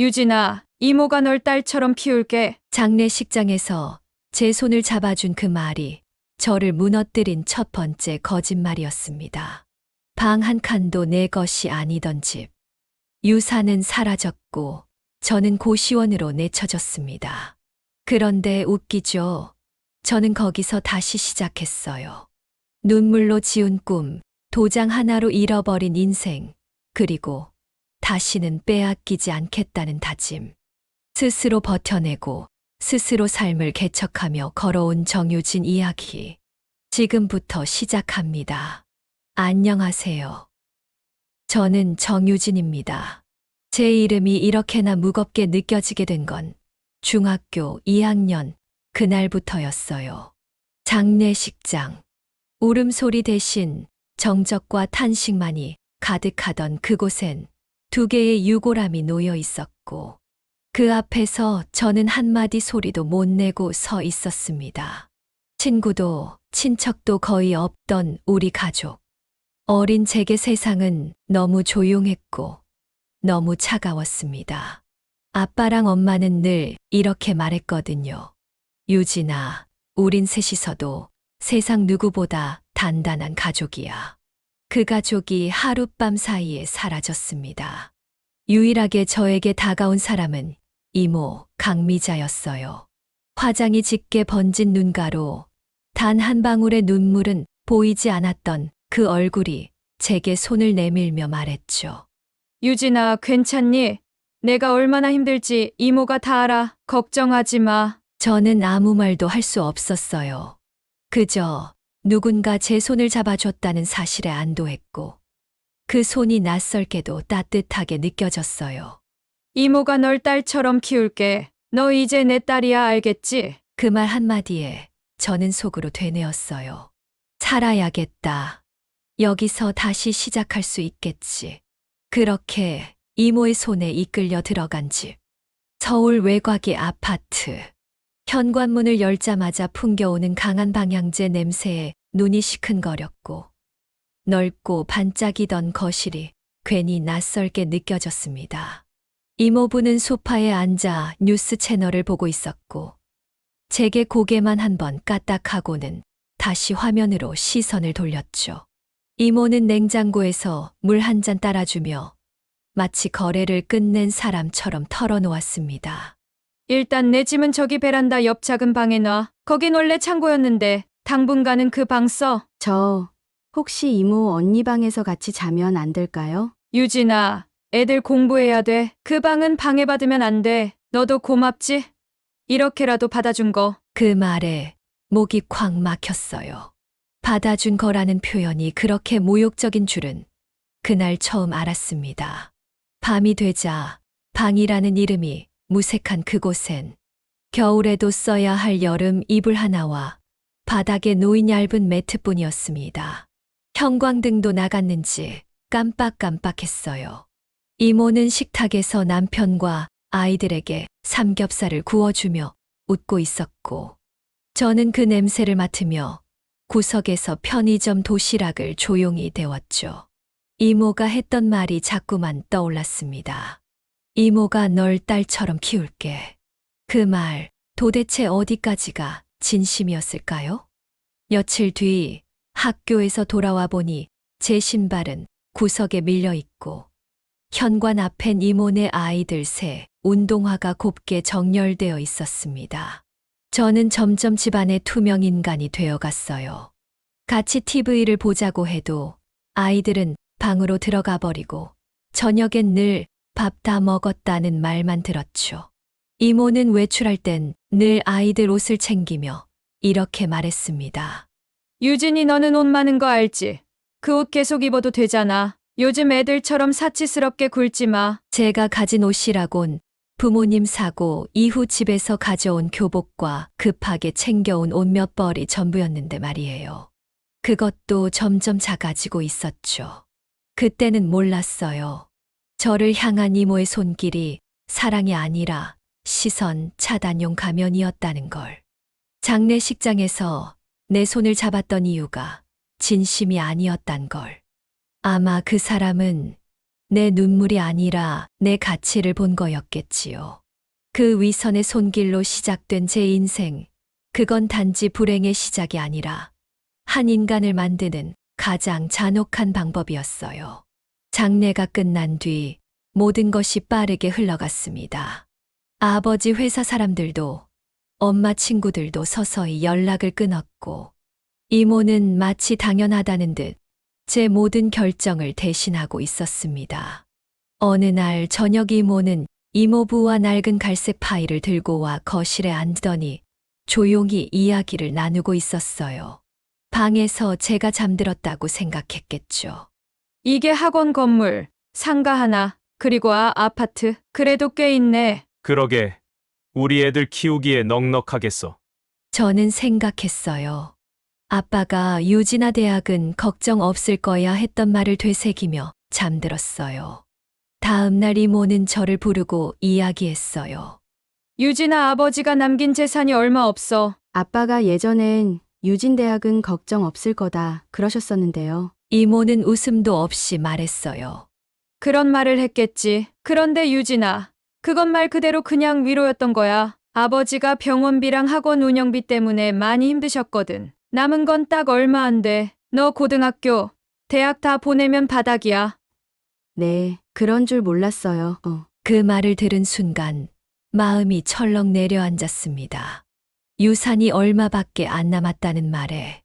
유진아, 이모가 널 딸처럼 키울게. 장례식장에서 제 손을 잡아준 그 말이 저를 무너뜨린 첫 번째 거짓말이었습니다. 방 한 칸도 내 것이 아니던 집. 유산은 사라졌고 저는 고시원으로 내쳐졌습니다. 그런데 웃기죠. 저는 거기서 다시 시작했어요. 눈물로 지운 꿈, 도장 하나로 잃어버린 인생, 그리고 다시는 빼앗기지 않겠다는 다짐. 스스로 버텨내고 스스로 삶을 개척하며 걸어온 정유진 이야기. 지금부터 시작합니다. 안녕하세요. 저는 정유진입니다. 제 이름이 이렇게나 무겁게 느껴지게 된 건 중학교 2학년 그날부터였어요. 장례식장. 울음소리 대신 정적과 탄식만이 가득하던 그곳엔 두 개의 유골함이 놓여 있었고 그 앞에서 저는 한마디 소리도 못 내고 서 있었습니다. 친구도 친척도 거의 없던 우리 가족. 어린 제게 세상은 너무 조용했고 너무 차가웠습니다. 아빠랑 엄마는 늘 이렇게 말했거든요. 유진아, 우린 셋이서도 세상 누구보다 단단한 가족이야. 그 가족이 하룻밤 사이에 사라졌습니다. 유일하게 저에게 다가온 사람은 이모 강미자였어요. 화장이 짙게 번진 눈가로 단 한 방울의 눈물은 보이지 않았던 그 얼굴이 제게 손을 내밀며 말했죠. 유진아, 괜찮니? 내가 얼마나 힘들지 이모가 다 알아. 걱정하지 마. 저는 아무 말도 할 수 없었어요. 그저 누군가 제 손을 잡아줬다는 사실에 안도했고 그 손이 낯설게도 따뜻하게 느껴졌어요. 이모가 널 딸처럼 키울게. 너 이제 내 딸이야, 알겠지? 그 말 한마디에 저는 속으로 되뇌었어요. 살아야겠다. 여기서 다시 시작할 수 있겠지. 그렇게 이모의 손에 이끌려 들어간 집. 서울 외곽의 아파트. 현관문을 열자마자 풍겨오는 강한 방향제 냄새에 눈이 시큰거렸고 넓고 반짝이던 거실이 괜히 낯설게 느껴졌습니다. 이모부는 소파에 앉아 뉴스 채널을 보고 있었고 제게 고개만 한번 까딱하고는 다시 화면으로 시선을 돌렸죠. 이모는 냉장고에서 물 한 잔 따라주며 마치 거래를 끝낸 사람처럼 털어놓았습니다. 일단 내 짐은 저기 베란다 옆 작은 방에 놔. 거긴 원래 창고였는데 당분간은 그 방 써. 혹시 이모 언니 방에서 같이 자면 안 될까요? 유진아, 애들 공부해야 돼. 그 방은 방해받으면 안 돼. 너도 고맙지? 이렇게라도 받아준 거. 그 말에 목이 콱 막혔어요. 받아준 거라는 표현이 그렇게 모욕적인 줄은 그날 처음 알았습니다. 밤이 되자 방이라는 이름이 무색한 그곳엔 겨울에도 써야 할 여름 이불 하나와 바닥에 놓인 얇은 매트뿐이었습니다. 형광등도 나갔는지 깜빡깜빡했어요. 이모는 식탁에서 남편과 아이들에게 삼겹살을 구워주며 웃고 있었고 저는 그 냄새를 맡으며 구석에서 편의점 도시락을 조용히 데웠죠. 이모가 했던 말이 자꾸만 떠올랐습니다. 이모가 널 딸처럼 키울게. 그 말 도대체 어디까지가 진심이었을까요? 며칠 뒤 학교에서 돌아와 보니 제 신발은 구석에 밀려 있고 현관 앞엔 이모네 아이들 새 운동화가 곱게 정렬되어 있었습니다. 저는 점점 집안의 투명 인간이 되어갔어요. 같이 TV를 보자고 해도 아이들은 방으로 들어가 버리고 저녁엔 늘 밥 다 먹었다는 말만 들었죠. 이모는 외출할 땐 늘 아이들 옷을 챙기며 이렇게 말했습니다. 유진이, 너는 옷 많은 거 알지? 그 옷 계속 입어도 되잖아. 요즘 애들처럼 사치스럽게 굴지 마. 제가 가진 옷이라곤 부모님 사고 이후 집에서 가져온 교복과 급하게 챙겨온 옷 몇 벌이 전부였는데 말이에요. 그것도 점점 작아지고 있었죠. 그때는 몰랐어요. 저를 향한 이모의 손길이 사랑이 아니라 시선 차단용 가면이었다는 걸. 장례식장에서 내 손을 잡았던 이유가 진심이 아니었단 걸. 아마 그 사람은 내 눈물이 아니라 내 가치를 본 거였겠지요. 그 위선의 손길로 시작된 제 인생, 그건 단지 불행의 시작이 아니라 한 인간을 만드는 가장 잔혹한 방법이었어요. 장례가 끝난 뒤 모든 것이 빠르게 흘러갔습니다. 아버지 회사 사람들도 엄마 친구들도 서서히 연락을 끊었고 이모는 마치 당연하다는 듯 제 모든 결정을 대신하고 있었습니다. 어느 날 저녁 이모는 이모부와 낡은 갈색 파일을 들고 와 거실에 앉더니 조용히 이야기를 나누고 있었어요. 방에서 제가 잠들었다고 생각했겠죠. 이게 학원 건물, 상가 하나, 그리고 아파트. 그래도 꽤 있네. 그러게. 우리 애들 키우기에 넉넉하겠어. 저는 생각했어요. 아빠가 유진아 대학은 걱정 없을 거야 했던 말을 되새기며 잠들었어요. 다음 날 이모는 저를 부르고 이야기했어요. 유진아 아버지가 남긴 재산이 얼마 없어. 아빠가 예전엔 유진대학은 걱정 없을 거다 그러셨었는데요. 이모는 웃음도 없이 말했어요. 그런 말을 했겠지. 그런데 유진아, 그건 말 그대로 그냥 위로였던 거야. 아버지가 병원비랑 학원 운영비 때문에 많이 힘드셨거든. 남은 건 딱 얼마 안 돼. 너 고등학교, 대학 다 보내면 바닥이야. 네, 그런 줄 몰랐어요. 그 말을 들은 순간 마음이 철렁 내려앉았습니다. 유산이 얼마밖에 안 남았다는 말에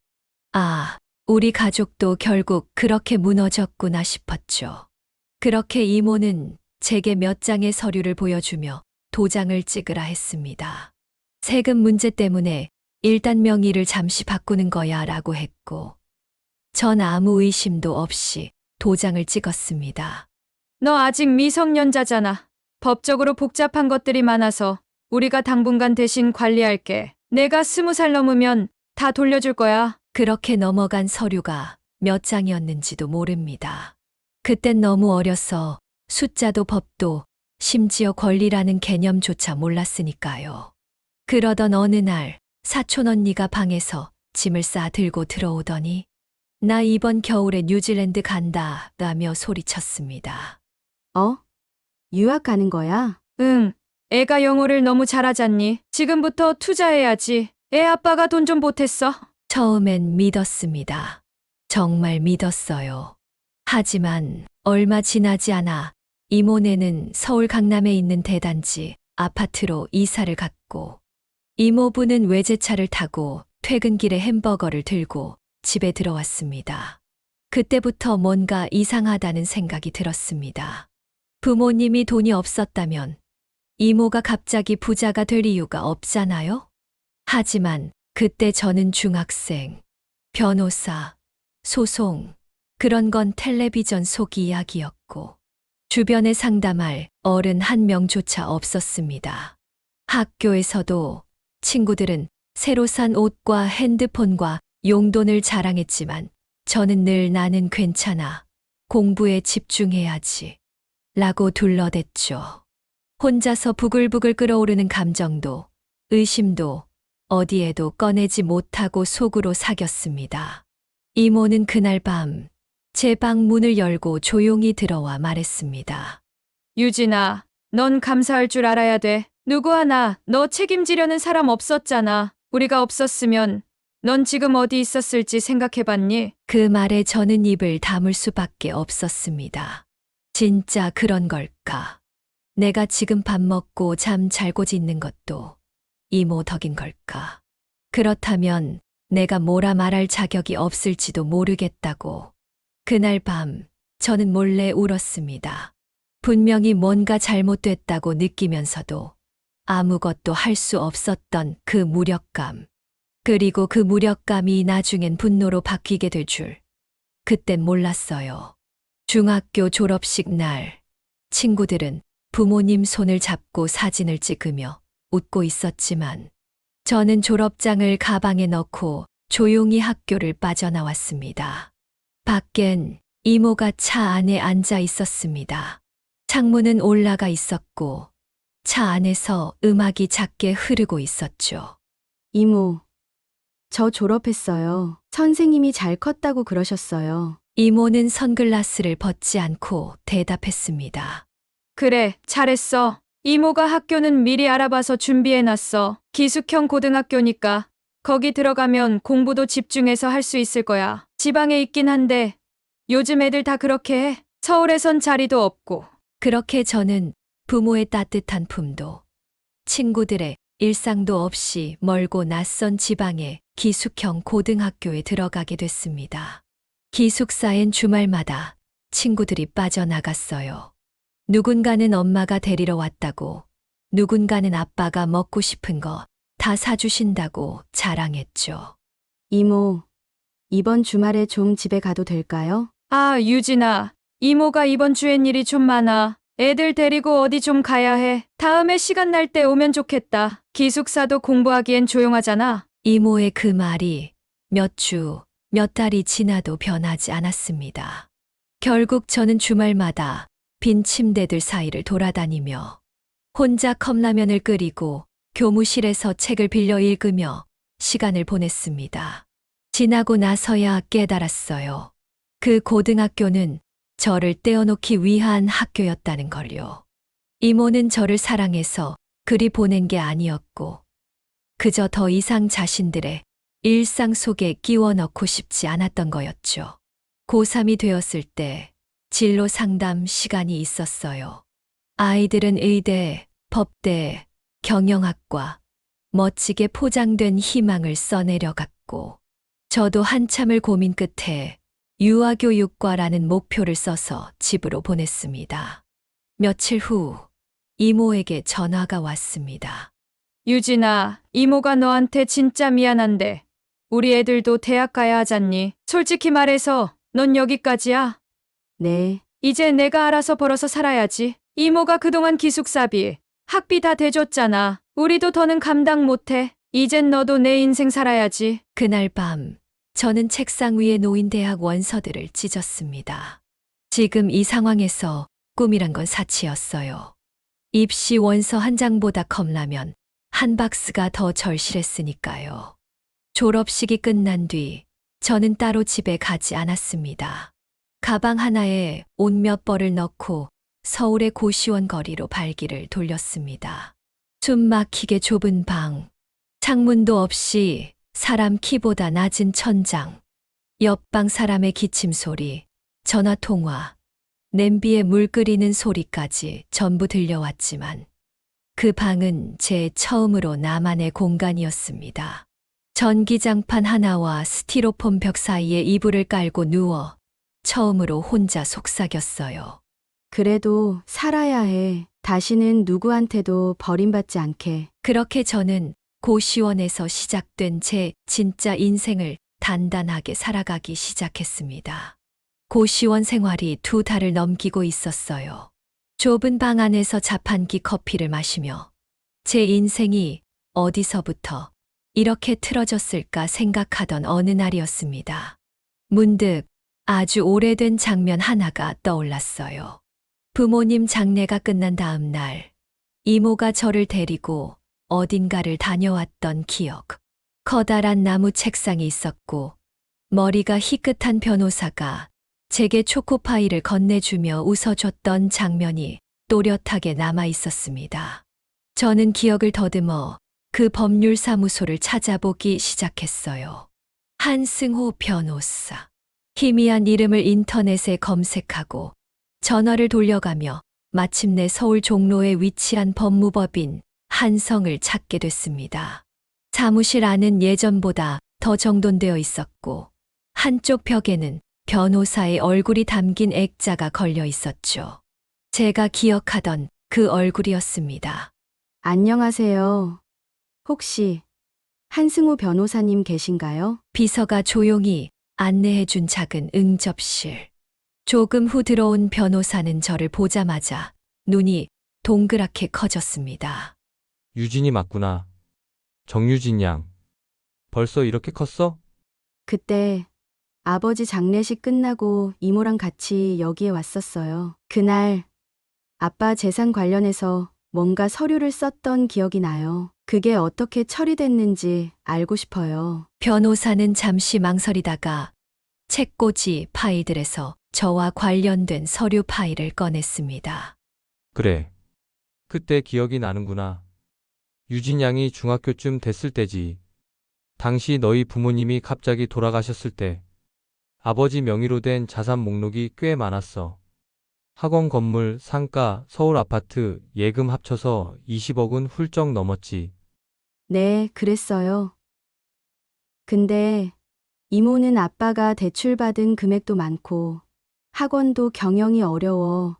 우리 가족도 결국 그렇게 무너졌구나 싶었죠. 그렇게 이모는 제게 몇 장의 서류를 보여주며 도장을 찍으라 했습니다. 세금 문제 때문에 일단 명의를 잠시 바꾸는 거야 라고 했고 전 아무 의심도 없이 도장을 찍었습니다. 너 아직 미성년자잖아. 법적으로 복잡한 것들이 많아서 우리가 당분간 대신 관리할게. 내가 20살 넘으면 다 돌려줄 거야. 그렇게 넘어간 서류가 몇 장이었는지도 모릅니다. 그땐 너무 어려서 숫자도 법도 심지어 권리라는 개념조차 몰랐으니까요. 그러던 어느 날 사촌 언니가 방에서 짐을 싸 들고 들어오더니 나 이번 겨울에 뉴질랜드 간다 라며 소리쳤습니다. 유학 가는 거야? 응. 애가 영어를 너무 잘하잖니. 지금부터 투자해야지. 애 아빠가 돈 좀 보탰어. 처음엔 믿었습니다. 정말 믿었어요. 하지만 얼마 지나지 않아 이모네는 서울 강남에 있는 대단지 아파트로 이사를 갔고 이모부는 외제차를 타고 퇴근길에 햄버거를 들고 집에 들어왔습니다. 그때부터 뭔가 이상하다는 생각이 들었습니다. 부모님이 돈이 없었다면 이모가 갑자기 부자가 될 이유가 없잖아요? 하지만 그때 저는 중학생, 변호사, 소송, 그런 건 텔레비전 속 이야기였고 주변에 상담할 어른 한 명조차 없었습니다. 학교에서도 친구들은 새로 산 옷과 핸드폰과 용돈을 자랑했지만 저는 늘 나는 괜찮아. 공부에 집중해야지. 라고 둘러댔죠. 혼자서 부글부글 끓어오르는 감정도 의심도 어디에도 꺼내지 못하고 속으로 사겼습니다. 이모는 그날 밤 제 방 문을 열고 조용히 들어와 말했습니다. 유진아, 넌 감사할 줄 알아야 돼. 누구 하나 너 책임지려는 사람 없었잖아. 우리가 없었으면 넌 지금 어디 있었을지 생각해봤니? 그 말에 저는 입을 다물 수밖에 없었습니다. 진짜 그런 걸까? 내가 지금 밥 먹고 잠 잘고 있는 것도 이모 덕인 걸까? 그렇다면 내가 뭐라 말할 자격이 없을지도 모르겠다고. 그날 밤 저는 몰래 울었습니다. 분명히 뭔가 잘못됐다고 느끼면서도 아무것도 할 수 없었던 그 무력감. 그리고 그 무력감이 나중엔 분노로 바뀌게 될 줄 그땐 몰랐어요. 중학교 졸업식 날 친구들은 부모님 손을 잡고 사진을 찍으며 웃고 있었지만 저는 졸업장을 가방에 넣고 조용히 학교를 빠져나왔습니다. 밖엔 이모가 차 안에 앉아 있었습니다. 창문은 올라가 있었고 차 안에서 음악이 작게 흐르고 있었죠. 이모, 저 졸업했어요. 선생님이 잘 컸다고 그러셨어요. 이모는 선글라스를 벗지 않고 대답했습니다. 그래, 잘했어. 이모가 학교는 미리 알아봐서 준비해놨어. 기숙형 고등학교니까 거기 들어가면 공부도 집중해서 할 수 있을 거야. 지방에 있긴 한데 요즘 애들 다 그렇게 해. 서울에선 자리도 없고. 그렇게 저는 부모의 따뜻한 품도, 친구들의 일상도 없이 멀고 낯선 지방의 기숙형 고등학교에 들어가게 됐습니다. 기숙사엔 주말마다 친구들이 빠져나갔어요. 누군가는 엄마가 데리러 왔다고, 누군가는 아빠가 먹고 싶은 거 다 사주신다고 자랑했죠. 이모, 이번 주말에 좀 집에 가도 될까요? 아, 유진아. 이모가 이번 주엔 일이 좀 많아. 애들 데리고 어디 좀 가야 해. 다음에 시간 날 때 오면 좋겠다. 기숙사도 공부하기엔 조용하잖아. 이모의 그 말이 몇 주, 몇 달이 지나도 변하지 않았습니다. 결국 저는 주말마다 빈 침대들 사이를 돌아다니며 혼자 컵라면을 끓이고 교무실에서 책을 빌려 읽으며 시간을 보냈습니다. 지나고 나서야 깨달았어요. 그 고등학교는 저를 떼어놓기 위한 학교였다는 걸요. 이모는 저를 사랑해서 그리 보낸 게 아니었고, 그저 더 이상 자신들의 일상 속에 끼워 넣고 싶지 않았던 거였죠. 고3이 되었을 때 진로 상담 시간이 있었어요. 아이들은 의대, 법대, 경영학과, 멋지게 포장된 희망을 써내려갔고, 저도 한참을 고민 끝에 유아교육과라는 목표를 써서 집으로 보냈습니다. 며칠 후 이모에게 전화가 왔습니다. 유진아, 이모가 너한테 진짜 미안한데 우리 애들도 대학 가야 하잖니. 솔직히 말해서 넌 여기까지야. 네, 이제 내가 알아서 벌어서 살아야지. 이모가 그동안 기숙사비, 학비 다 대줬잖아. 우리도 더는 감당 못해. 이젠 너도 내 인생 살아야지. 그날 밤 저는 책상 위에 놓인 대학 원서들을 찢었습니다. 지금 이 상황에서 꿈이란 건 사치였어요. 입시 원서 한 장보다 컵라면 한 박스가 더 절실했으니까요. 졸업식이 끝난 뒤 저는 따로 집에 가지 않았습니다. 가방 하나에 옷 몇 벌을 넣고 서울의 고시원 거리로 발길을 돌렸습니다. 숨 막히게 좁은 방, 창문도 없이 사람 키보다 낮은 천장, 옆방 사람의 기침 소리, 전화 통화, 냄비에 물 끓이는 소리까지 전부 들려왔지만 그 방은 제 처음으로 나만의 공간이었습니다. 전기장판 하나와 스티로폼 벽 사이에 이불을 깔고 누워 처음으로 혼자 속삭였어요. 그래도 살아야 해. 다시는 누구한테도 버림받지 않게. 그렇게 저는 고시원에서 시작된 제 진짜 인생을 단단하게 살아가기 시작했습니다. 고시원 생활이 2달을 넘기고 있었어요. 좁은 방 안에서 자판기 커피를 마시며 제 인생이 어디서부터 이렇게 틀어졌을까 생각하던 어느 날이었습니다. 문득 아주 오래된 장면 하나가 떠올랐어요. 부모님 장례가 끝난 다음 날, 이모가 저를 데리고 어딘가를 다녀왔던 기억. 커다란 나무 책상이 있었고, 머리가 희끗한 변호사가 제게 초코파이를 건네주며 웃어줬던 장면이 또렷하게 남아 있었습니다. 저는 기억을 더듬어 그 법률사무소를 찾아보기 시작했어요. 한승호 변호사. 희미한 이름을 인터넷에 검색하고 전화를 돌려가며 마침내 서울 종로에 위치한 법무법인 한성을 찾게 됐습니다. 사무실 안은 예전보다 더 정돈되어 있었고 한쪽 벽에는 변호사의 얼굴이 담긴 액자가 걸려 있었죠. 제가 기억하던 그 얼굴이었습니다. 안녕하세요. 혹시 한승우 변호사님 계신가요? 비서가 조용히 안내해준 작은 응접실. 조금 후 들어온 변호사는 저를 보자마자 눈이 동그랗게 커졌습니다. 유진이 맞구나. 정유진 양. 벌써 이렇게 컸어? 그때 아버지 장례식 끝나고 이모랑 같이 여기에 왔었어요. 그날 아빠 재산 관련해서 뭔가 서류를 썼던 기억이 나요. 그게 어떻게 처리됐는지 알고 싶어요. 변호사는 잠시 망설이다가 책꽂이 파일들에서 저와 관련된 서류 파일을 꺼냈습니다. 그래. 그때 기억이 나는구나. 유진 양이 중학교쯤 됐을 때지. 당시 너희 부모님이 갑자기 돌아가셨을 때 아버지 명의로 된 자산 목록이 꽤 많았어. 학원 건물, 상가, 서울 아파트, 예금 합쳐서 20억은 훌쩍 넘었지. 네, 그랬어요. 근데 이모는 아빠가 대출받은 금액도 많고 학원도 경영이 어려워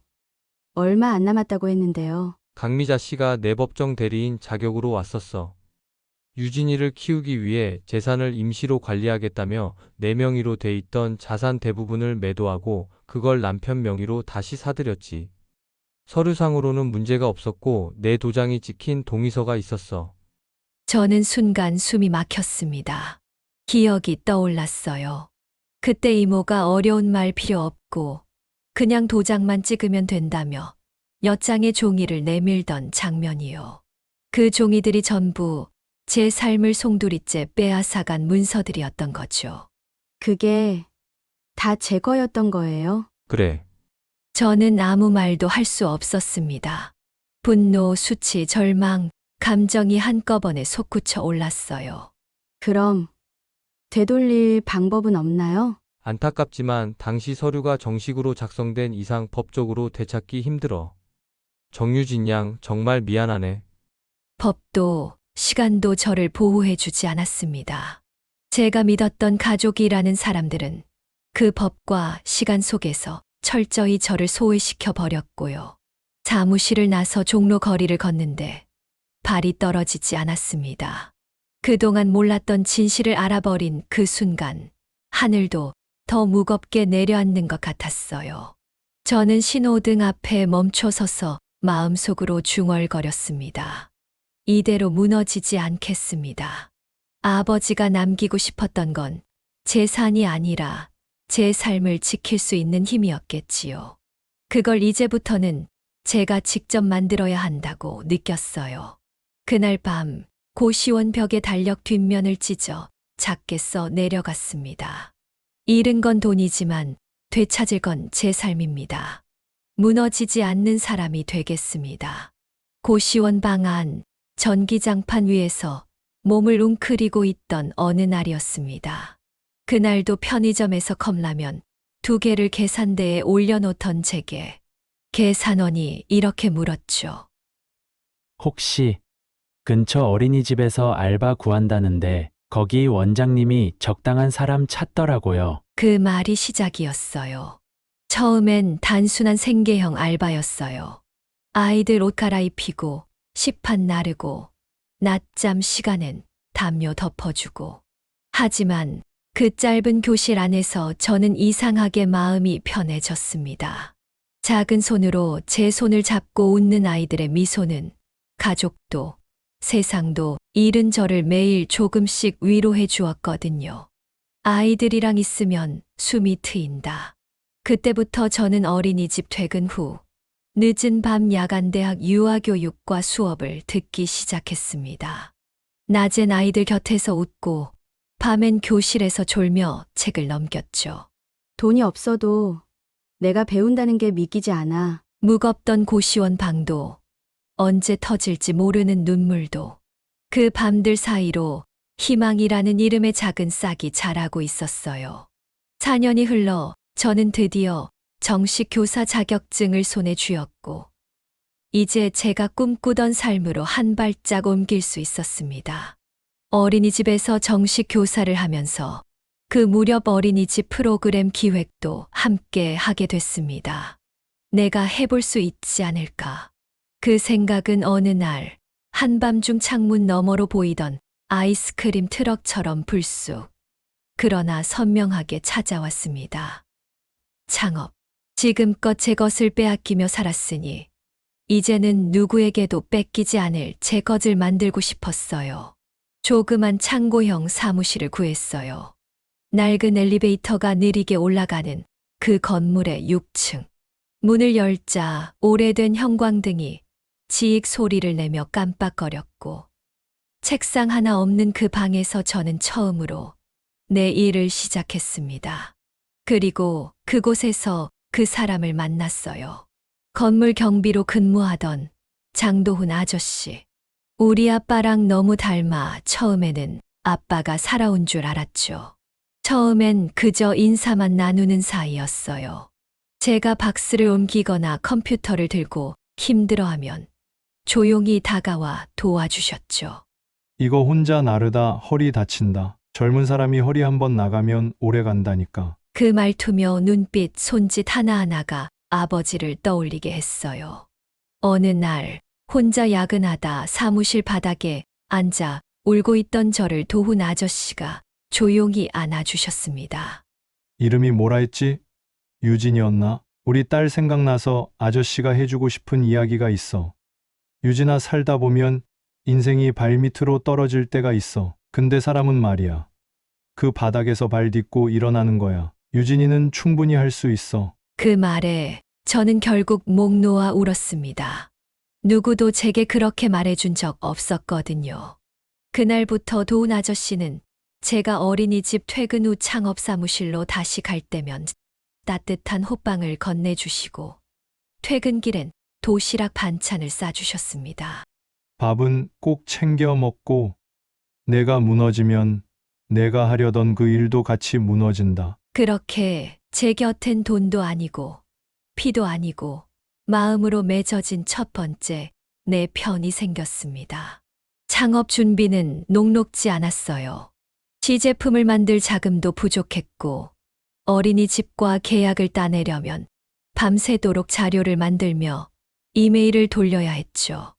얼마 안 남았다고 했는데요. 강미자 씨가 내 법정 대리인 자격으로 왔었어. 유진이를 키우기 위해 재산을 임시로 관리하겠다며 내 명의로 돼 있던 자산 대부분을 매도하고 그걸 남편 명의로 다시 사들였지. 서류상으로는 문제가 없었고 내 도장이 찍힌 동의서가 있었어. 저는 순간 숨이 막혔습니다. 기억이 떠올랐어요. 그때 이모가 어려운 말 필요 없고 그냥 도장만 찍으면 된다며 몇 장의 종이를 내밀던 장면이요. 그 종이들이 전부 제 삶을 송두리째 빼앗아간 문서들이었던 거죠. 그게 다 제 거였던 거예요. 그래. 저는 아무 말도 할 수 없었습니다. 분노, 수치, 절망, 감정이 한꺼번에 솟구쳐 올랐어요. 그럼 되돌릴 방법은 없나요? 안타깝지만 당시 서류가 정식으로 작성된 이상 법적으로 되찾기 힘들어. 정유진 양 정말 미안하네. 법도 시간도 저를 보호해주지 않았습니다. 제가 믿었던 가족이라는 사람들은 그 법과 시간 속에서 철저히 저를 소외시켜 버렸고요. 사무실을 나서 종로 거리를 걷는데 발이 떨어지지 않았습니다. 그동안 몰랐던 진실을 알아버린 그 순간 하늘도 더 무겁게 내려앉는 것 같았어요. 저는 신호등 앞에 멈춰 서서 마음속으로 중얼거렸습니다. 이대로 무너지지 않겠습니다. 아버지가 남기고 싶었던 건 재산이 아니라 제 삶을 지킬 수 있는 힘이었겠지요. 그걸 이제부터는 제가 직접 만들어야 한다고 느꼈어요. 그날 밤 고시원 벽에 달력 뒷면을 찢어 작게 써 내려갔습니다. 잃은 건 돈이지만 되찾을 건 제 삶입니다. 무너지지 않는 사람이 되겠습니다. 고시원 방 안 전기장판 위에서 몸을 웅크리고 있던 어느 날이었습니다. 그날도 편의점에서 컵라면 2개를 계산대에 올려놓던 제게 계산원이 이렇게 물었죠. 혹시 근처 어린이집에서 알바 구한다는데 거기 원장님이 적당한 사람 찾더라고요. 그 말이 시작이었어요. 처음엔 단순한 생계형 알바였어요. 아이들 옷 갈아입히고 식판 나르고 낮잠 시간엔 담요 덮어주고. 하지만 그 짧은 교실 안에서 저는 이상하게 마음이 편해졌습니다. 작은 손으로 제 손을 잡고 웃는 아이들의 미소는 가족도 세상도 잃은 저를 매일 조금씩 위로해 주었거든요. 아이들이랑 있으면 숨이 트인다. 그때부터 저는 어린이집 퇴근 후 늦은 밤 야간대학 유아교육과 수업을 듣기 시작했습니다. 낮엔 아이들 곁에서 웃고 밤엔 교실에서 졸며 책을 넘겼죠. 돈이 없어도 내가 배운다는 게 믿기지 않아. 무겁던 고시원 방도 언제 터질지 모르는 눈물도 그 밤들 사이로 희망이라는 이름의 작은 싹이 자라고 있었어요. 4년이 흘러 저는 드디어 정식 교사 자격증을 손에 쥐었고 이제 제가 꿈꾸던 삶으로 한 발짝 옮길 수 있었습니다. 어린이집에서 정식 교사를 하면서 그 무렵 어린이집 프로그램 기획도 함께 하게 됐습니다. 내가 해볼 수 있지 않을까. 그 생각은 어느 날 한밤중 창문 너머로 보이던 아이스크림 트럭처럼 불쑥 그러나 선명하게 찾아왔습니다. 창업. 지금껏 제 것을 빼앗기며 살았으니 이제는 누구에게도 뺏기지 않을 제 것을 만들고 싶었어요. 조그만 창고형 사무실을 구했어요. 낡은 엘리베이터가 느리게 올라가는 그 건물의 6층. 문을 열자 오래된 형광등이 지익 소리를 내며 깜빡거렸고 책상 하나 없는 그 방에서 저는 처음으로 내 일을 시작했습니다. 그리고 그곳에서 그 사람을 만났어요. 건물 경비로 근무하던 장도훈 아저씨. 우리 아빠랑 너무 닮아 처음에는 아빠가 살아온 줄 알았죠. 처음엔 그저 인사만 나누는 사이였어요. 제가 박스를 옮기거나 컴퓨터를 들고 힘들어하면 조용히 다가와 도와주셨죠. 이거 혼자 나르다 허리 다친다. 젊은 사람이 허리 한번 나가면 오래 간다니까. 그 말투며 눈빛, 손짓 하나하나가 아버지를 떠올리게 했어요. 어느 날 혼자 야근하다 사무실 바닥에 앉아 울고 있던 저를 도훈 아저씨가 조용히 안아주셨습니다. 이름이 뭐라 했지? 유진이었나? 우리 딸 생각나서 아저씨가 해주고 싶은 이야기가 있어. 유진아, 살다 보면 인생이 발밑으로 떨어질 때가 있어. 근데 사람은 말이야. 그 바닥에서 발 딛고 일어나는 거야. 유진이는 충분히 할 수 있어. 그 말에 저는 결국 목 놓아 울었습니다. 누구도 제게 그렇게 말해준 적 없었거든요. 그날부터 도훈 아저씨는 제가 어린이집 퇴근 후 창업 사무실로 다시 갈 때면 따뜻한 호빵을 건네주시고 퇴근길엔 도시락 반찬을 싸주셨습니다. 밥은 꼭 챙겨 먹고 내가 무너지면 내가 하려던 그 일도 같이 무너진다. 그렇게 제 곁엔 돈도 아니고 피도 아니고 마음으로 맺어진 첫 번째 내 편이 생겼습니다. 창업 준비는 녹록지 않았어요. 시제품을 만들 자금도 부족했고 어린이집과 계약을 따내려면 밤새도록 자료를 만들며 이메일을 돌려야 했죠.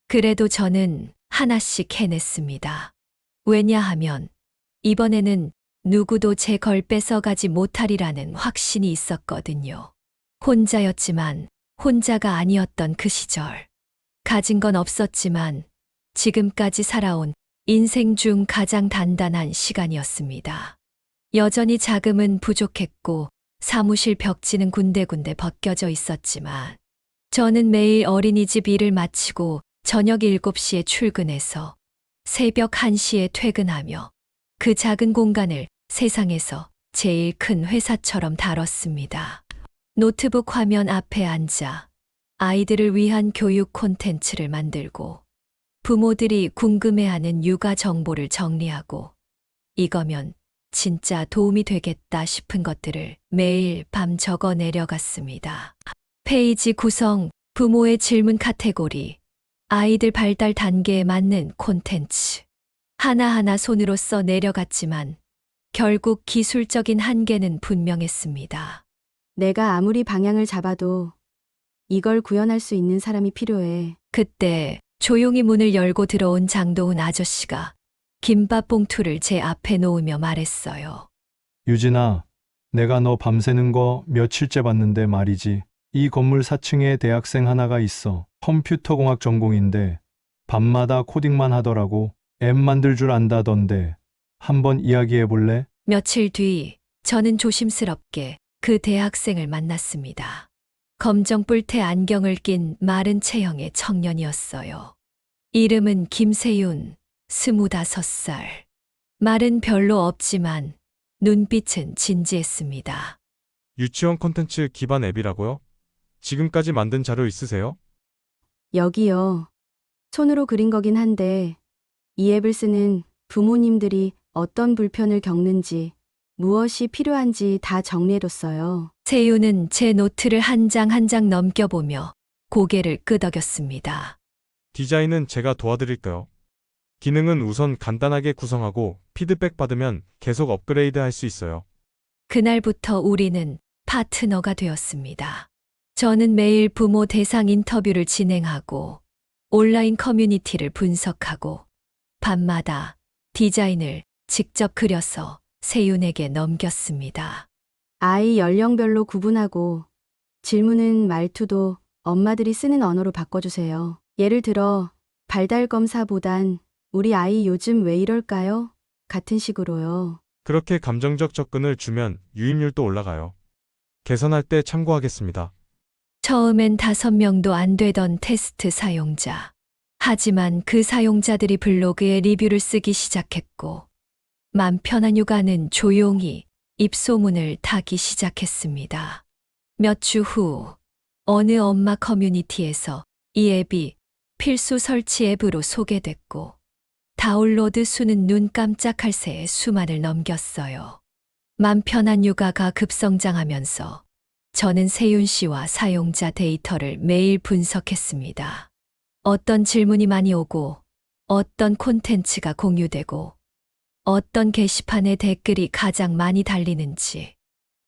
그래도 저는 하나씩 해냈습니다. 왜냐하면 이번에는 누구도 제 걸 뺏어가지 못하리라는 확신이 있었거든요. 혼자였지만 혼자가 아니었던 그 시절. 가진 건 없었지만 지금까지 살아온 인생 중 가장 단단한 시간이었습니다. 여전히 자금은 부족했고 사무실 벽지는 군데군데 벗겨져 있었지만 저는 매일 어린이집 일을 마치고 저녁 7시에 출근해서 새벽 1시에 퇴근하며 그 작은 공간을 세상에서 제일 큰 회사처럼 다뤘습니다. 노트북 화면 앞에 앉아 아이들을 위한 교육 콘텐츠를 만들고 부모들이 궁금해하는 육아 정보를 정리하고 이거면 진짜 도움이 되겠다 싶은 것들을 매일 밤 적어 내려갔습니다. 페이지 구성, 부모의 질문 카테고리, 아이들 발달 단계에 맞는 콘텐츠. 하나하나 손으로 써 내려갔지만 결국 기술적인 한계는 분명했습니다. 내가 아무리 방향을 잡아도 이걸 구현할 수 있는 사람이 필요해. 그때 조용히 문을 열고 들어온 장도훈 아저씨가 김밥 봉투를 제 앞에 놓으며 말했어요. 유진아, 내가 너 밤새는 거 며칠째 봤는데 말이지. 이 건물 4층에 대학생 하나가 있어. 컴퓨터공학 전공인데 밤마다 코딩만 하더라고. 앱 만들 줄 안다던데. 한번 이야기해 볼래? 며칠 뒤 저는 조심스럽게 그 대학생을 만났습니다. 검정 뿔테 안경을 낀 마른 체형의 청년이었어요. 이름은 김세윤, 25살. 말은 별로 없지만 눈빛은 진지했습니다. 유치원 콘텐츠 기반 앱이라고요? 지금까지 만든 자료 있으세요? 여기요. 손으로 그린 거긴 한데 이 앱을 쓰는 부모님들이 어떤 불편을 겪는지 무엇이 필요한지 다 정리해뒀어요. 세윤은 제 노트를 한 장 한 장 넘겨보며 고개를 끄덕였습니다. 디자인은 제가 도와드릴까요? 기능은 우선 간단하게 구성하고 피드백 받으면 계속 업그레이드 할 수 있어요. 그날부터 우리는 파트너가 되었습니다. 저는 매일 부모 대상 인터뷰를 진행하고 온라인 커뮤니티를 분석하고 밤마다 디자인을 직접 그려서 세윤에게 넘겼습니다. 아이 연령별로 구분하고 질문은 말투도 엄마들이 쓰는 언어로 바꿔주세요. 예를 들어 발달 검사보단 우리 아이 요즘 왜 이럴까요? 같은 식으로요. 그렇게 감정적 접근을 주면 유입률도 올라가요. 개선할 때 참고하겠습니다. 처음엔 5명도 안 되던 테스트 사용자. 하지만 그 사용자들이 블로그에 리뷰를 쓰기 시작했고 맘 편한 육아는 조용히 입소문을 타기 시작했습니다. 몇 주 후 어느 엄마 커뮤니티에서 이 앱이 필수 설치 앱으로 소개됐고 다운로드 수는 눈 깜짝할 새에 수만을 넘겼어요. 맘 편한 육아가 급성장하면서 저는 세윤 씨와 사용자 데이터를 매일 분석했습니다. 어떤 질문이 많이 오고 어떤 콘텐츠가 공유되고 어떤 게시판에 댓글이 가장 많이 달리는지.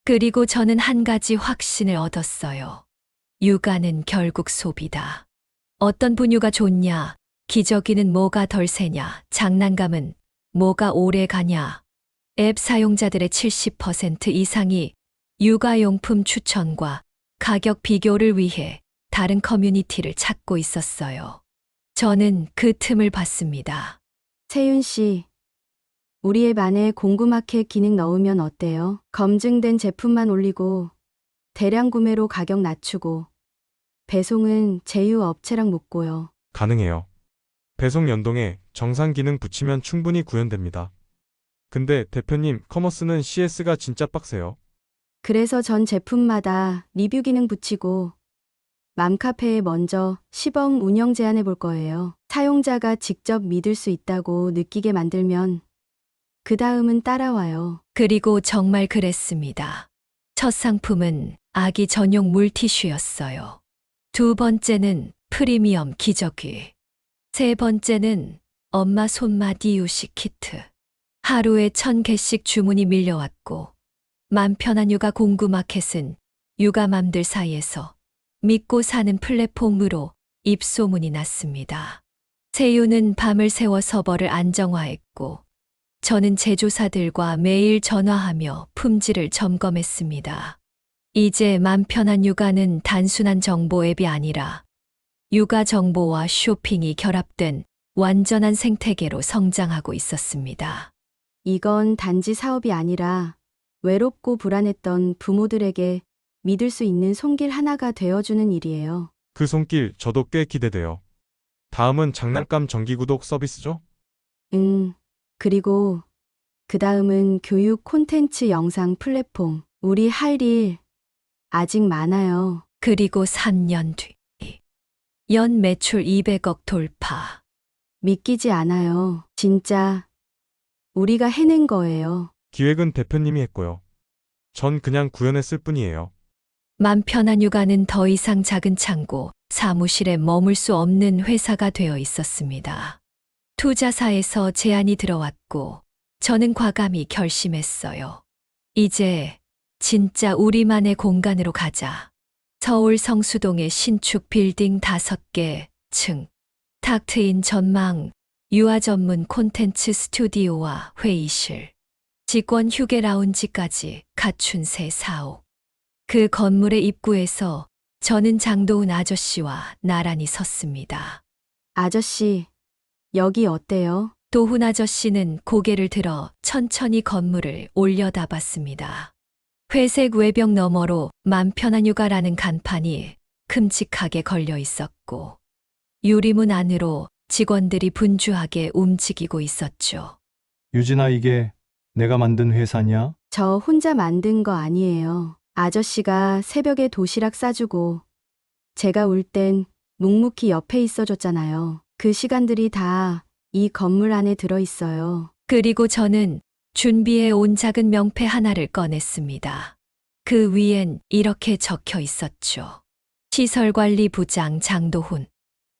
그리고 저는 한 가지 확신을 얻었어요. 육아는 결국 소비다. 어떤 분유가 좋냐, 기저귀는 뭐가 덜 세냐, 장난감은 뭐가 오래 가냐. 앱 사용자들의 70% 이상이 육아용품 추천과 가격 비교를 위해 다른 커뮤니티를 찾고 있었어요. 저는 그 틈을 봤습니다. 세윤 씨, 우리 앱 안에 공구마켓 기능 넣으면 어때요? 검증된 제품만 올리고 대량 구매로 가격 낮추고 배송은 제휴 업체랑 묶고요. 가능해요. 배송 연동에 정상 기능 붙이면 충분히 구현됩니다. 근데 대표님, 커머스는 CS가 진짜 빡세요. 그래서 전 제품마다 리뷰 기능 붙이고 맘카페에 먼저 시범 운영 제안해 볼 거예요. 사용자가 직접 믿을 수 있다고 느끼게 만들면 그 다음은 따라와요. 그리고 정말 그랬습니다. 첫 상품은 아기 전용 물티슈였어요. 두 번째는 프리미엄 기저귀. 세 번째는 엄마 손맛 이유식 키트. 하루에 1000개씩 주문이 밀려왔고 맘 편한 육아 공구마켓은 육아맘들 사이에서 믿고 사는 플랫폼으로 입소문이 났습니다. 세윤은 밤을 새워 서버를 안정화했고 저는 제조사들과 매일 전화하며 품질을 점검했습니다. 이제 맘 편한 육아는 단순한 정보 앱이 아니라 육아 정보와 쇼핑이 결합된 완전한 생태계로 성장하고 있었습니다. 이건 단지 사업이 아니라 외롭고 불안했던 부모들에게 믿을 수 있는 손길 하나가 되어주는 일이에요. 그 손길 저도 꽤 기대돼요. 다음은 장난감 정기구독 서비스죠? 그리고 그 다음은 교육 콘텐츠 영상 플랫폼. 우리 할 일 아직 많아요. 그리고 3년 뒤 연 매출 200억 돌파. 믿기지 않아요. 진짜 우리가 해낸 거예요. 기획은 대표님이 했고요. 전 그냥 구현했을 뿐이에요. 맘 편한 육아는 더 이상 작은 창고, 사무실에 머물 수 없는 회사가 되어 있었습니다. 투자사에서 제안이 들어왔고 저는 과감히 결심했어요. 이제 진짜 우리만의 공간으로 가자. 서울 성수동의 신축 빌딩 5개 층, 탁 트인 전망, 유아 전문 콘텐츠 스튜디오와 회의실, 직원 휴게 라운지까지 갖춘 새 사옥. 그 건물의 입구에서 저는 장도훈 아저씨와 나란히 섰습니다. 아저씨, 여기 어때요? 도훈 아저씨는 고개를 들어 천천히 건물을 올려다봤습니다. 회색 외벽 너머로 맘 편한 육아라는 간판이 큼직하게 걸려 있었고 유리문 안으로 직원들이 분주하게 움직이고 있었죠. 유진아, 이게 내가 만든 회사냐? 저 혼자 만든 거 아니에요. 아저씨가 새벽에 도시락 싸주고 제가 울 땐 묵묵히 옆에 있어줬잖아요. 그 시간들이 다 이 건물 안에 들어있어요. 그리고 저는 준비해 온 작은 명패 하나를 꺼냈습니다. 그 위엔 이렇게 적혀 있었죠. 시설관리부장 장도훈.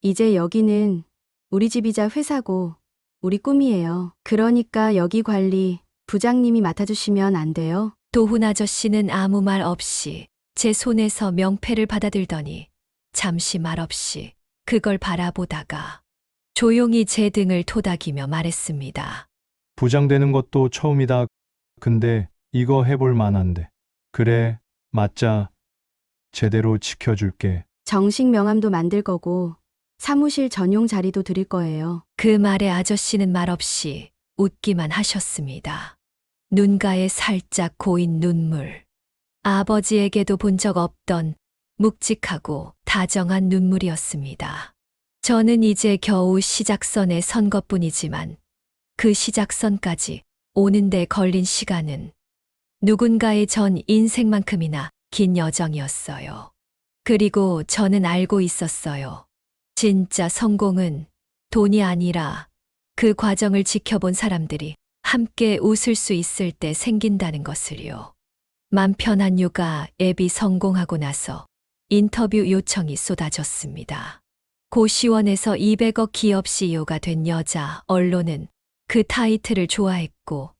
이제 여기는 우리 집이자 회사고 우리 꿈이에요. 그러니까 여기 관리 부장님이 맡아주시면 안 돼요? 도훈 아저씨는 아무 말 없이 제 손에서 명패를 받아들더니 잠시 말없이 그걸 바라보다가 조용히 제 등을 토닥이며 말했습니다. 부장 되는 것도 처음이다. 근데 이거 해볼 만한데. 그래, 맞자. 제대로 지켜줄게. 정식 명함도 만들 거고 사무실 전용 자리도 드릴 거예요. 그 말에 아저씨는 말없이 웃기만 하셨습니다. 눈가에 살짝 고인 눈물. 아버지에게도 본 적 없던 묵직하고 다정한 눈물이었습니다. 저는 이제 겨우 시작선에 선 것뿐이지만 그 시작선까지 오는데 걸린 시간은 누군가의 전 인생만큼이나 긴 여정이었어요. 그리고 저는 알고 있었어요. 진짜 성공은 돈이 아니라 그 과정을 지켜본 사람들이 함께 웃을 수 있을 때 생긴다는 것을요. 맘 편한 육아 앱이 성공하고 나서 인터뷰 요청이 쏟아졌습니다. 고시원에서 200억 기업 CEO가 된 여자, 언론은 그 타이틀을 좋아했고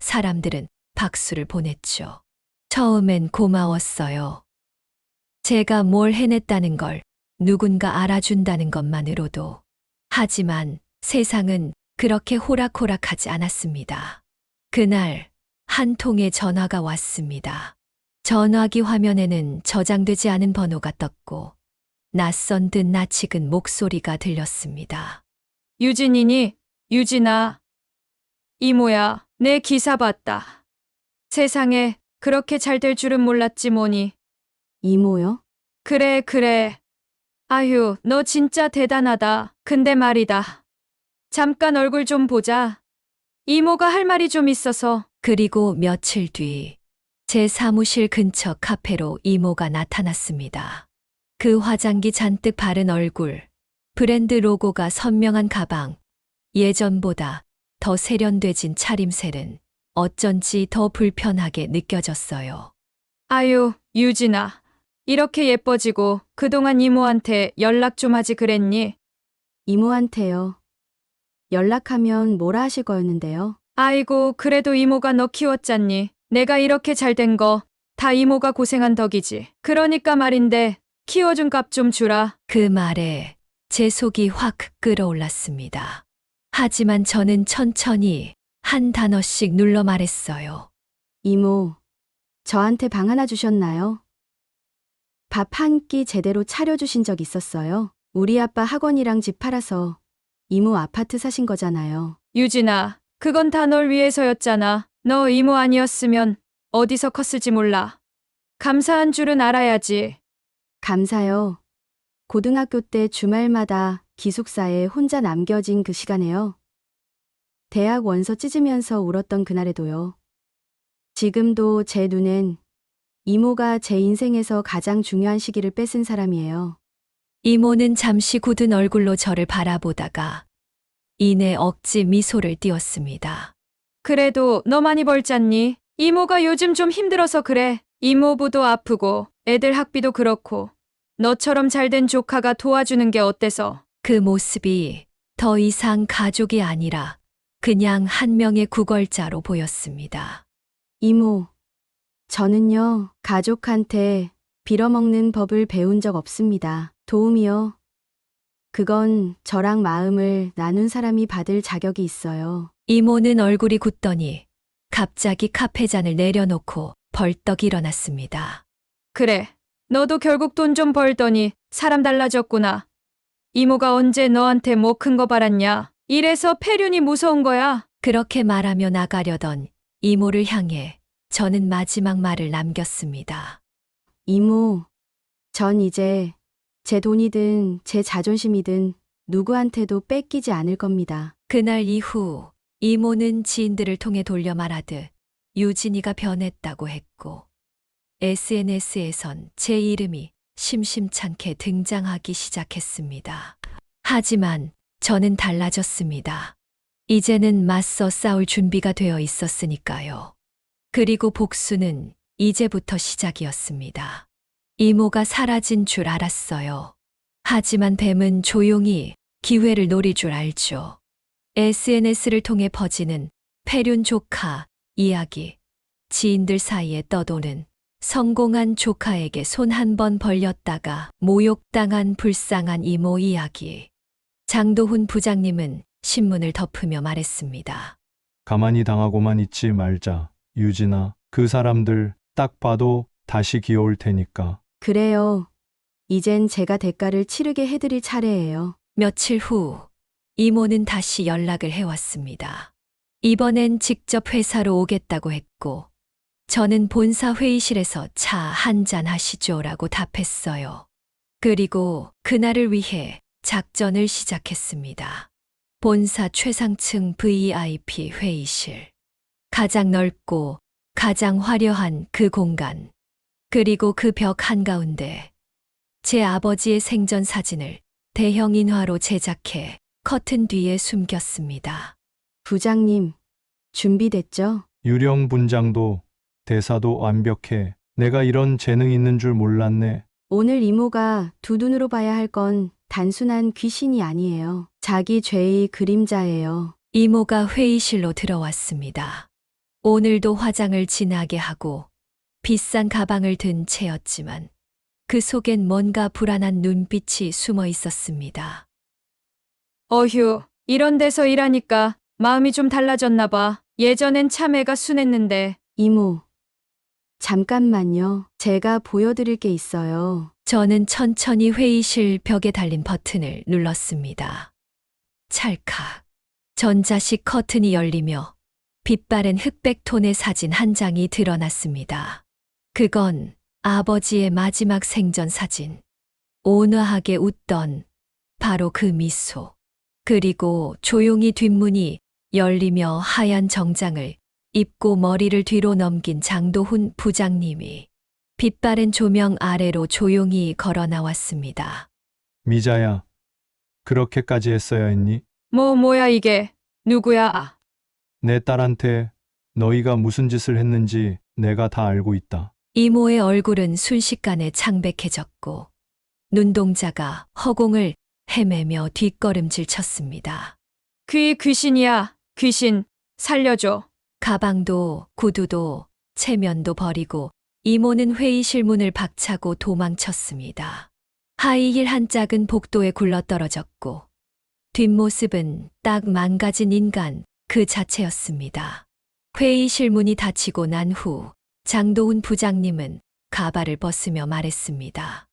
사람들은 박수를 보냈죠. 처음엔 고마웠어요. 제가 뭘 해냈다는 걸 누군가 알아준다는 것만으로도. 하지만 세상은 그렇게 호락호락하지 않았습니다. 그날 한 통의 전화가 왔습니다. 전화기 화면에는 저장되지 않은 번호가 떴고 낯선 듯 낯익은 목소리가 들렸습니다. 유진이니? 유진아. 이모야, 내 기사 봤다. 세상에 그렇게 잘 될 줄은 몰랐지 뭐니. 이모요? 그래. 아휴, 너 진짜 대단하다. 근데 말이다. 잠깐 얼굴 좀 보자. 이모가 할 말이 좀 있어서. 그리고 며칠 뒤 제 사무실 근처 카페로 이모가 나타났습니다. 그 화장기 잔뜩 바른 얼굴, 브랜드 로고가 선명한 가방, 예전보다 더 세련되진 차림새는 어쩐지 더 불편하게 느껴졌어요. 아유, 유진아. 이렇게 예뻐지고 그동안 이모한테 연락 좀 하지 그랬니? 이모한테요. 연락하면 뭐라 하실 거였는데요. 아이고, 그래도 이모가 너 키웠잖니. 내가 이렇게 잘 된 거 다 이모가 고생한 덕이지. 그러니까 말인데 키워준 값 좀 주라. 그 말에 제 속이 확 끓어올랐습니다. 하지만 저는 천천히 한 단어씩 눌러 말했어요. 이모, 저한테 방 하나 주셨나요? 밥 한 끼 제대로 차려주신 적 있었어요? 우리 아빠 학원이랑 집 팔아서 이모 아파트 사신 거잖아요. 유진아, 그건 다 널 위해서였잖아. 너 이모 아니었으면 어디서 컸을지 몰라. 감사한 줄은 알아야지. 감사요. 고등학교 때 주말마다 기숙사에 혼자 남겨진 그 시간에요. 대학 원서 찢으면서 울었던 그날에도요. 지금도 제 눈엔 이모가 제 인생에서 가장 중요한 시기를 뺏은 사람이에요. 이모는 잠시 굳은 얼굴로 저를 바라보다가 이내 억지 미소를 띄웠습니다. 그래도 너 많이 벌잖니? 이모가 요즘 좀 힘들어서 그래. 이모부도 아프고 애들 학비도 그렇고 너처럼 잘된 조카가 도와주는 게 어때서? 그 모습이 더 이상 가족이 아니라 그냥 한 명의 구걸자로 보였습니다. 이모, 저는요, 가족한테 빌어먹는 법을 배운 적 없습니다. 도움이요. 그건 저랑 마음을 나눈 사람이 받을 자격이 있어요. 이모는 얼굴이 굳더니 갑자기 카페잔을 내려놓고 벌떡 일어났습니다. 그래. 너도 결국 돈 좀 벌더니 사람 달라졌구나. 이모가 언제 너한테 뭐 큰 거 바랐냐? 이래서 폐륜이 무서운 거야. 그렇게 말하며 나가려던 이모를 향해 저는 마지막 말을 남겼습니다. 이모, 전 이제 제 돈이든 제 자존심이든 누구한테도 뺏기지 않을 겁니다. 그날 이후 이모는 지인들을 통해 돌려 말하듯 유진이가 변했다고 했고 SNS에선 제 이름이 심심찮게 등장하기 시작했습니다. 하지만 저는 달라졌습니다. 이제는 맞서 싸울 준비가 되어 있었으니까요. 그리고 복수는 이제부터 시작이었습니다. 이모가 사라진 줄 알았어요. 하지만 뱀은 조용히 기회를 노릴 줄 알죠. SNS를 통해 퍼지는 폐륜 조카 이야기, 지인들 사이에 떠도는 성공한 조카에게 손 한 번 벌렸다가 모욕당한 불쌍한 이모 이야기. 장도훈 부장님은 신문을 덮으며 말했습니다. 가만히 당하고만 있지 말자. 유진아, 그 사람들 딱 봐도 다시 귀여울 테니까. 그래요. 이젠 제가 대가를 치르게 해드릴 차례예요. 며칠 후 이모는 다시 연락을 해왔습니다. 이번엔 직접 회사로 오겠다고 했고 저는 본사 회의실에서 차 한잔 하시죠라고 답했어요. 그리고 그날을 위해 작전을 시작했습니다. 본사 최상층 VIP 회의실. 가장 넓고 가장 화려한 그 공간, 그리고 그 벽 한가운데 제 아버지의 생전 사진을 대형 인화로 제작해 커튼 뒤에 숨겼습니다. 부장님, 준비됐죠? 유령 분장도 대사도 완벽해. 내가 이런 재능 있는 줄 몰랐네. 오늘 이모가 두 눈으로 봐야 할 건 단순한 귀신이 아니에요. 자기 죄의 그림자예요. 이모가 회의실로 들어왔습니다. 오늘도 화장을 진하게 하고 비싼 가방을 든 채였지만 그 속엔 뭔가 불안한 눈빛이 숨어 있었습니다. 어휴, 이런 데서 일하니까 마음이 좀 달라졌나 봐. 예전엔 참 애가 순했는데. 이모, 잠깐만요. 제가 보여드릴 게 있어요. 저는 천천히 회의실 벽에 달린 버튼을 눌렀습니다. 찰칵. 전자식 커튼이 열리며 빛바랜 흑백 톤의 사진 한 장이 드러났습니다. 그건 아버지의 마지막 생전 사진. 온화하게 웃던 바로 그 미소. 그리고 조용히 뒷문이 열리며 하얀 정장을 입고 머리를 뒤로 넘긴 장도훈 부장님이 빛바랜 조명 아래로 조용히 걸어 나왔습니다. 미자야, 그렇게까지 했어야 했니? 뭐야 이게. 누구야? 내 딸한테 너희가 무슨 짓을 했는지 내가 다 알고 있다. 이모의 얼굴은 순식간에 창백해졌고 눈동자가 허공을 헤매며 뒷걸음질 쳤습니다. 귀신이야. 귀신. 살려줘. 가방도 구두도 체면도 버리고 이모는 회의실 문을 박차고 도망쳤습니다. 하이힐 한 짝은 복도에 굴러떨어졌고 뒷모습은 딱 망가진 인간 그 자체였습니다. 회의실 문이 닫히고 난 후 장도훈 부장님은 가발을 벗으며 말했습니다.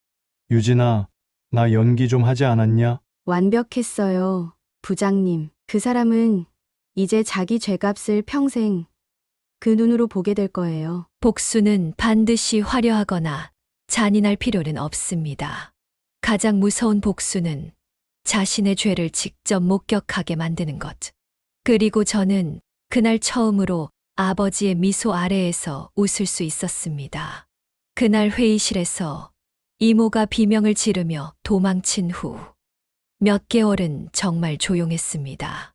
유진아, 나 연기 좀 하지 않았냐? 완벽했어요. 부장님, 그 사람은 이제 자기 죄값을 평생 그 눈으로 보게 될 거예요. 복수는 반드시 화려하거나 잔인할 필요는 없습니다. 가장 무서운 복수는 자신의 죄를 직접 목격하게 만드는 것. 그리고 저는 그날 처음으로 아버지의 미소 아래에서 웃을 수 있었습니다. 그날 회의실에서 이모가 비명을 지르며 도망친 후 몇 개월은 정말 조용했습니다.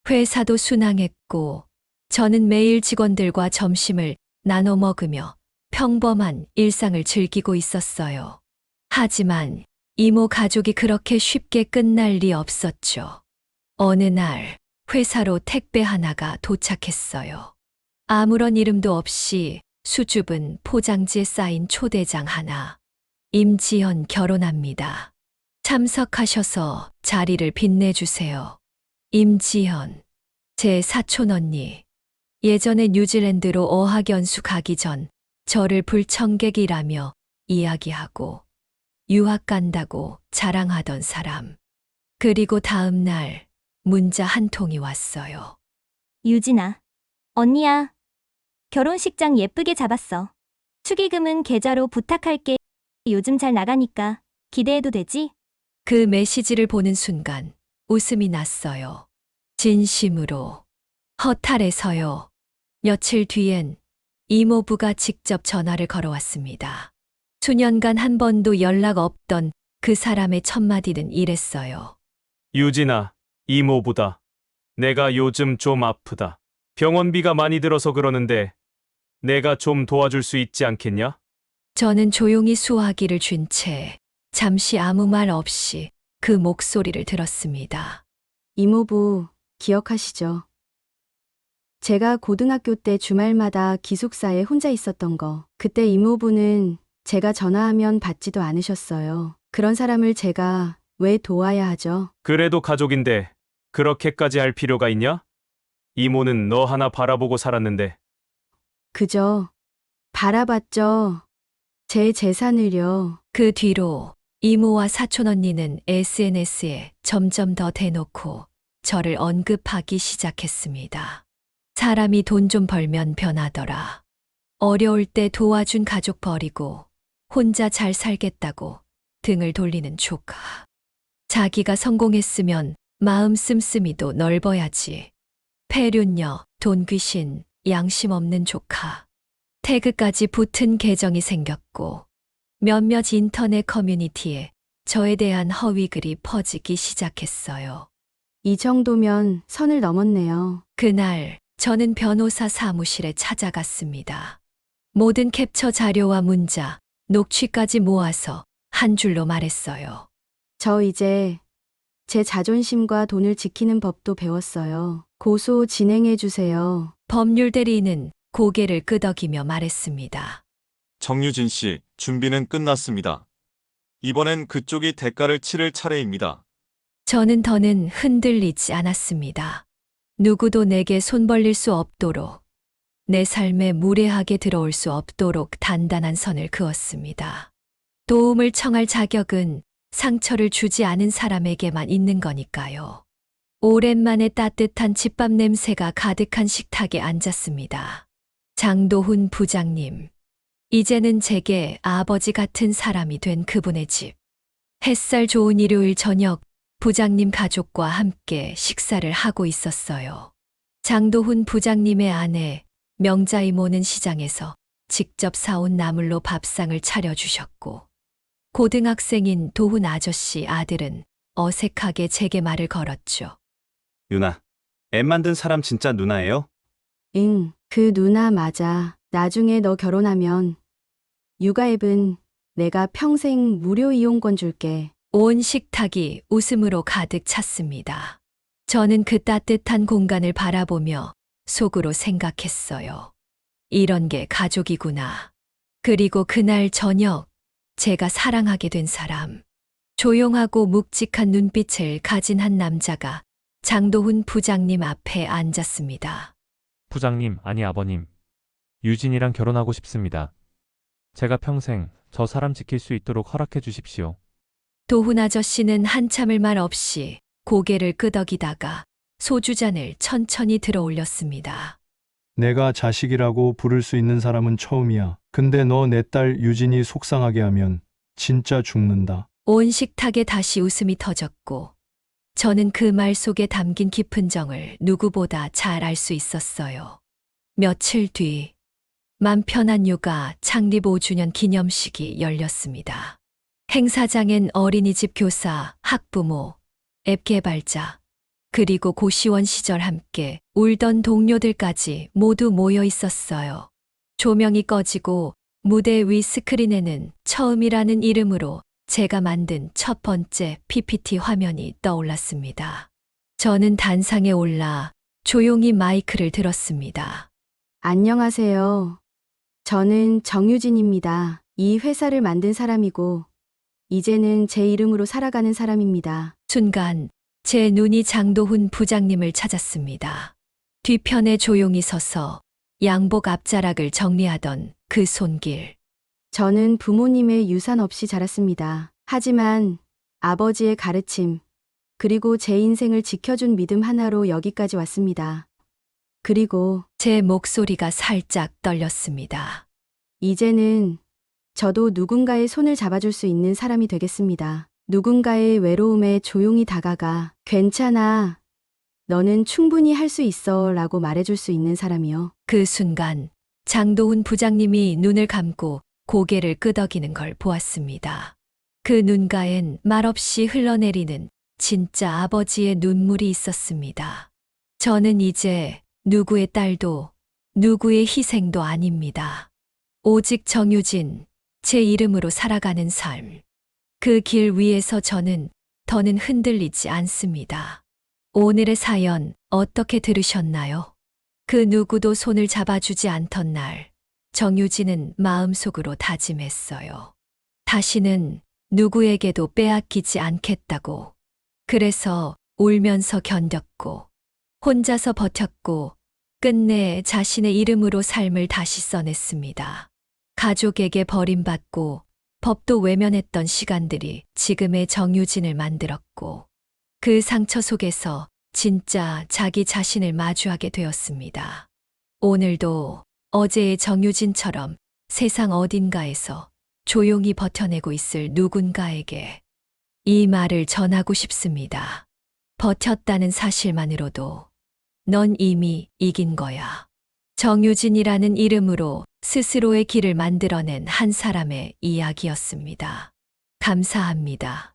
회사도 순항했고 저는 매일 직원들과 점심을 나눠 먹으며 평범한 일상을 즐기고 있었어요. 하지만 이모 가족이 그렇게 쉽게 끝날 리 없었죠. 어느 날 회사로 택배 하나가 도착했어요. 아무런 이름도 없이 수줍은 포장지에 쌓인 초대장 하나. 임지연 결혼합니다. 참석하셔서 자리를 빛내주세요. 임지연, 제 사촌 언니. 예전에 뉴질랜드로 어학연수 가기 전 저를 불청객이라며 이야기하고 유학 간다고 자랑하던 사람. 그리고 다음 날 문자 한 통이 왔어요. 유진아, 언니야. 결혼식장 예쁘게 잡았어. 축의금은 계좌로 부탁할게. 요즘 잘 나가니까 기대해도 되지? 그 메시지를 보는 순간 웃음이 났어요. 진심으로. 허탈해서요. 며칠 뒤엔 이모부가 직접 전화를 걸어왔습니다. 수년간 한 번도 연락 없던 그 사람의 첫마디는 이랬어요. 유진아, 이모부다. 내가 요즘 좀 아프다. 병원비가 많이 들어서 그러는데 내가 좀 도와줄 수 있지 않겠냐? 저는 조용히 수화기를 쥔 채 잠시 아무 말 없이 그 목소리를 들었습니다. 이모부, 기억하시죠? 제가 고등학교 때 주말마다 기숙사에 혼자 있었던 거. 그때 이모부는 제가 전화하면 받지도 않으셨어요. 그런 사람을 제가 왜 도와야 하죠? 그래도 가족인데 그렇게까지 할 필요가 있냐? 이모는 너 하나 바라보고 살았는데. 그저 바라봤죠. 제 재산을요. 그 뒤로 이모와 사촌 언니는 SNS에 점점 더 대놓고 저를 언급하기 시작했습니다. 사람이 돈 좀 벌면 변하더라. 어려울 때 도와준 가족 버리고 혼자 잘 살겠다고 등을 돌리는 조카. 자기가 성공했으면 마음 씀씀이도 넓어야지. 폐륜녀, 돈귀신, 양심 없는 조카. 태그까지 붙은 계정이 생겼고 몇몇 인터넷 커뮤니티에 저에 대한 허위 글이 퍼지기 시작했어요. 이 정도면 선을 넘었네요. 그날 저는 변호사 사무실에 찾아갔습니다. 모든 캡처 자료와 문자, 녹취까지 모아서 한 줄로 말했어요. 저 이제 제 자존심과 돈을 지키는 법도 배웠어요. 고소 진행해 주세요. 법률 대리인은 고개를 끄덕이며 말했습니다. 정유진 씨, 준비는 끝났습니다. 이번엔 그쪽이 대가를 치를 차례입니다. 저는 더는 흔들리지 않았습니다. 누구도 내게 손 벌릴 수 없도록, 내 삶에 무례하게 들어올 수 없도록 단단한 선을 그었습니다. 도움을 청할 자격은 상처를 주지 않은 사람에게만 있는 거니까요. 오랜만에 따뜻한 집밥 냄새가 가득한 식탁에 앉았습니다. 장도훈 부장님. 이제는 제게 아버지 같은 사람이 된 그분의 집. 햇살 좋은 일요일 저녁, 부장님 가족과 함께 식사를 하고 있었어요. 장도훈 부장님의 아내, 명자 이모는 시장에서 직접 사온 나물로 밥상을 차려주셨고, 고등학생인 도훈 아저씨 아들은 어색하게 제게 말을 걸었죠. 유나, 애 만든 사람 진짜 누나예요? 응, 그 누나 맞아. 나중에 너 결혼하면 육아앱은 내가 평생 무료 이용권 줄게. 온 식탁이 웃음으로 가득 찼습니다. 저는 그 따뜻한 공간을 바라보며 속으로 생각했어요. 이런 게 가족이구나. 그리고 그날 저녁, 제가 사랑하게 된 사람. 조용하고 묵직한 눈빛을 가진 한 남자가 장도훈 부장님 앞에 앉았습니다. 부장님, 아니 아버님. 유진이랑 결혼하고 싶습니다. 제가 평생 저 사람 지킬 수 있도록 허락해 주십시오. 도훈 아저씨는 한참을 말 없이 고개를 끄덕이다가 소주잔을 천천히 들어 올렸습니다. 내가 자식이라고 부를 수 있는 사람은 처음이야. 근데 너 내 딸 유진이 속상하게 하면 진짜 죽는다. 온 식탁에 다시 웃음이 터졌고, 저는 그 말 속에 담긴 깊은 정을 누구보다 잘 알 수 있었어요. 며칠 뒤, 맘 편한 육아 창립 5주년 기념식이 열렸습니다. 행사장엔 어린이집 교사, 학부모, 앱 개발자, 그리고 고시원 시절 함께 울던 동료들까지 모두 모여 있었어요. 조명이 꺼지고 무대 위 스크린에는 처음이라는 이름으로 제가 만든 첫 번째 PPT 화면이 떠올랐습니다. 저는 단상에 올라 조용히 마이크를 들었습니다. 안녕하세요. 저는 정유진입니다. 이 회사를 만든 사람이고, 이제는 제 이름으로 살아가는 사람입니다. 순간 제 눈이 장도훈 부장님을 찾았습니다. 뒤편에 조용히 서서 양복 앞자락을 정리하던 그 손길. 저는 부모님의 유산 없이 자랐습니다. 하지만 아버지의 가르침, 그리고 제 인생을 지켜준 믿음 하나로 여기까지 왔습니다. 그리고 제 목소리가 살짝 떨렸습니다. 이제는 저도 누군가의 손을 잡아줄 수 있는 사람이 되겠습니다. 누군가의 외로움에 조용히 다가가 괜찮아. 너는 충분히 할 수 있어 라고 말해줄 수 있는 사람이요. 그 순간 장도훈 부장님이 눈을 감고 고개를 끄덕이는 걸 보았습니다. 그 눈가엔 말없이 흘러내리는 진짜 아버지의 눈물이 있었습니다. 저는 이제 누구의 딸도 누구의 희생도 아닙니다. 오직 정유진, 제 이름으로 살아가는 삶. 그 길 위에서 저는 더는 흔들리지 않습니다. 오늘의 사연 어떻게 들으셨나요? 그 누구도 손을 잡아주지 않던 날, 정유진은 마음속으로 다짐했어요. 다시는 누구에게도 빼앗기지 않겠다고. 그래서 울면서 견뎠고, 혼자서 버텼고, 끝내 자신의 이름으로 삶을 다시 써냈습니다. 가족에게 버림받고 법도 외면했던 시간들이 지금의 정유진을 만들었고, 그 상처 속에서 진짜 자기 자신을 마주하게 되었습니다. 오늘도 어제의 정유진처럼 세상 어딘가에서 조용히 버텨내고 있을 누군가에게 이 말을 전하고 싶습니다. 버텼다는 사실만으로도 넌 이미 이긴 거야. 정유진이라는 이름으로 스스로의 길을 만들어낸 한 사람의 이야기였습니다. 감사합니다.